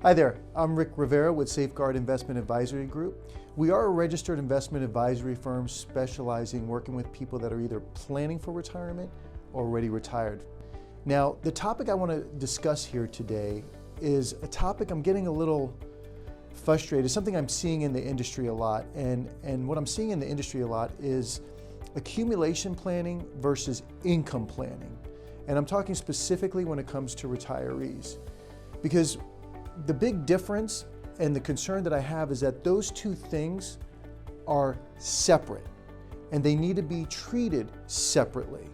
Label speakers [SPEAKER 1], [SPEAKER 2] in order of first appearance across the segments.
[SPEAKER 1] Hi there, I'm Rick Rivera with Safeguard Investment Advisory Group. We are a registered investment advisory firm specializing working with people that are either planning for retirement or already retired. Now, the topic I want to discuss here today is a topic I'm getting a little frustrated, something I'm seeing in the industry a lot. And what I'm seeing in the industry a lot is accumulation planning versus income planning. And I'm talking specifically when it comes to retirees. Because the big difference and the concern that I have is that those two things are separate and they need to be treated separately.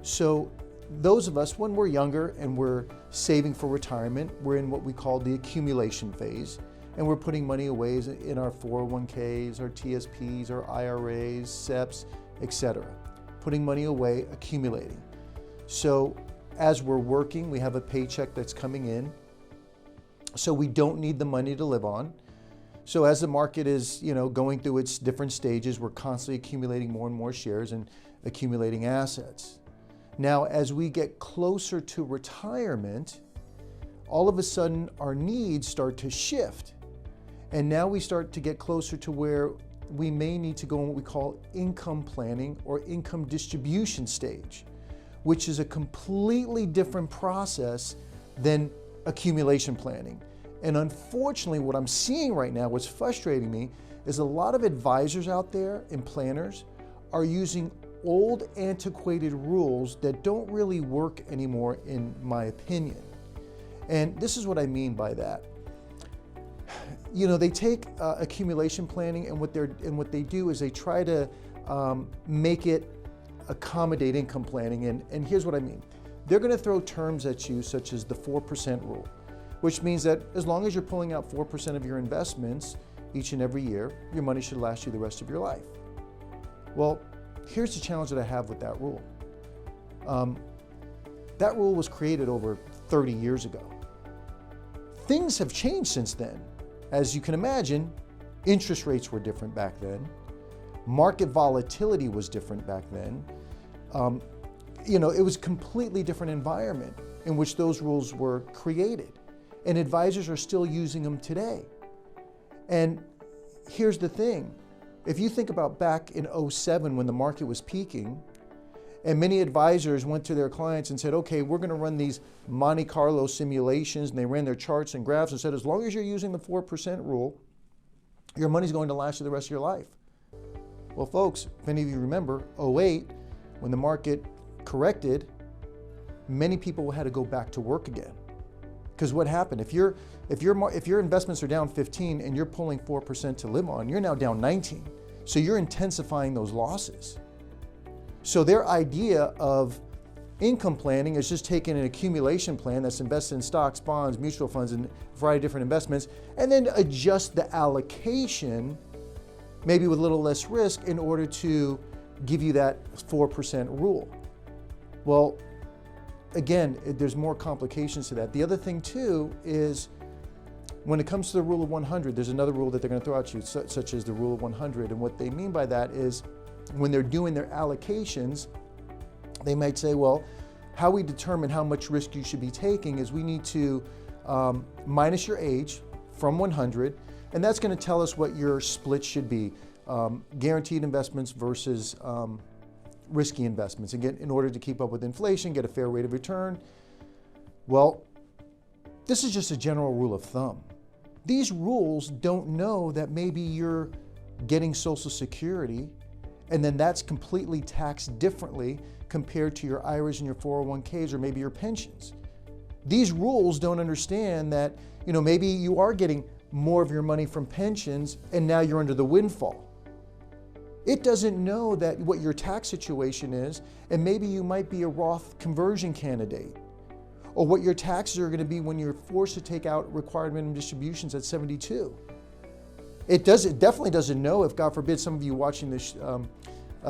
[SPEAKER 1] So those of us, when we're younger and we're saving for retirement, we're in what we call the accumulation phase, and we're putting money away in our 401ks, our TSPs, our IRAs, SEPs, etc. Putting money away, accumulating. So as we're working, we have a paycheck that's coming in. So we don't need the money to live on. So as the market is, going through its different stages, we're constantly accumulating more and more shares and accumulating assets. Now, as we get closer to retirement, all of a sudden our needs start to shift. And now we start to get closer to where we may need to go in what we call income planning or income distribution stage, which is a completely different process than accumulation planning. And unfortunately, what I'm seeing right now, what's frustrating me, is a lot of advisors out there and planners are using old antiquated rules that don't really work anymore, in my opinion. And this is what I mean by that. They take accumulation planning and what they do is they try to make it accommodate income planning. And here's what I mean. They're going to throw terms at you such as the 4% rule, which means that as long as you're pulling out 4% of your investments each and every year, your money should last you the rest of your life. Well, here's the challenge that I have with that rule. That rule was created over 30 years ago. Things have changed since then. As you can imagine, interest rates were different back then. Market volatility was different back then. It was a completely different environment in which those rules were created. And advisors are still using them today. And here's the thing. If you think about back in 2007 when the market was peaking, and many advisors went to their clients and said, okay, we're going to run these Monte Carlo simulations, and they ran their charts and graphs and said, as long as you're using the 4% rule, your money's going to last you the rest of your life. Well, folks, if any of you remember, 2008, when the market corrected, many people had to go back to work again. Because what happened? If your investments are down 15 and you're pulling 4% to live on, you're now down 19. So you're intensifying those losses. So their idea of income planning is just taking an accumulation plan that's invested in stocks, bonds, mutual funds, and a variety of different investments, and then adjust the allocation, maybe with a little less risk, in order to give you that 4% rule. Well, again, there's more complications to that. The other thing too is when it comes to the rule of 100, there's another rule that they're going to throw at you, such as the rule of 100. And what they mean by that is when they're doing their allocations, they might say, well, how we determine how much risk you should be taking is we need to minus your age from 100, and that's going to tell us what your split should be. Guaranteed investments versus risky investments, and in order to keep up with inflation, get a fair rate of return. Well, this is just a general rule of thumb. These rules don't know that maybe you're getting Social Security, and then that's completely taxed differently compared to your IRAs and your 401ks or maybe your pensions. These rules don't understand that, maybe you are getting more of your money from pensions and now you're under the windfall. It doesn't know that what your tax situation is, and maybe you might be a Roth conversion candidate, or what your taxes are going to be when you're forced to take out required minimum distributions at 72. It definitely doesn't know if, God forbid, some of you watching this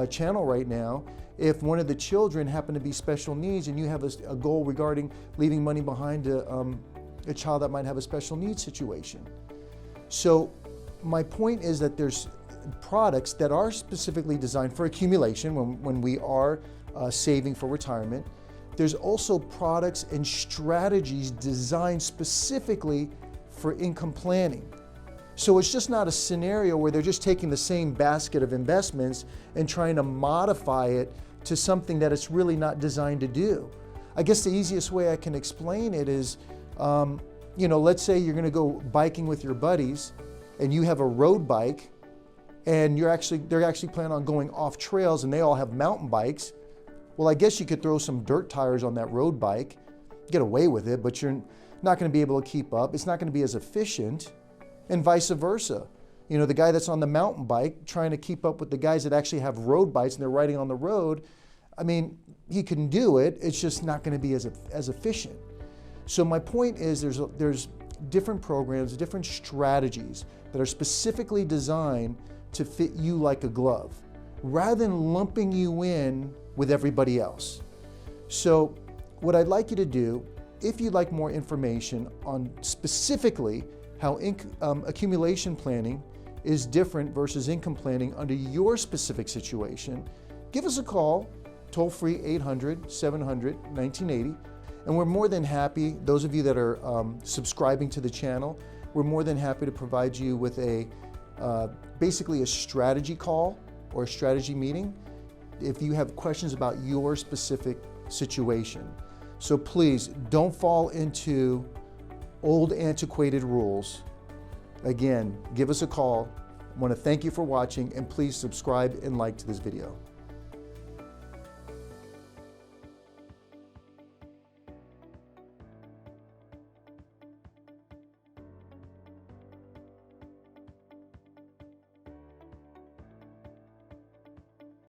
[SPEAKER 1] channel right now, if one of the children happen to be special needs and you have a goal regarding leaving money behind to a child that might have a special needs situation. So my point is that there's products that are specifically designed for accumulation when we are saving for retirement. There's also products and strategies designed specifically for income planning. So it's just not a scenario where they're just taking the same basket of investments and trying to modify it to something that it's really not designed to do. I guess the easiest way I can explain it is, let's say you're going to go biking with your buddies and you have a road bike and they're actually planning on going off trails and they all have mountain bikes. Well, I guess you could throw some dirt tires on that road bike, get away with it, but you're not going to be able to keep up. It's not going to be as efficient, and vice versa. The guy that's on the mountain bike trying to keep up with the guys that actually have road bikes and they're riding on the road, I mean, he can do it, it's just not going to be as efficient. So my point is there's different programs, different strategies that are specifically designed to fit you like a glove, rather than lumping you in with everybody else. So what I'd like you to do, if you'd like more information on specifically how accumulation planning is different versus income planning under your specific situation, give us a call, toll-free 800-700-1980, and we're more than happy, those of you that are subscribing to the channel, we're more than happy to provide you with basically a strategy call or a strategy meeting if you have questions about your specific situation. So please don't fall into old antiquated rules. Again, give us a call. I want to thank you for watching, and please subscribe and like to this video.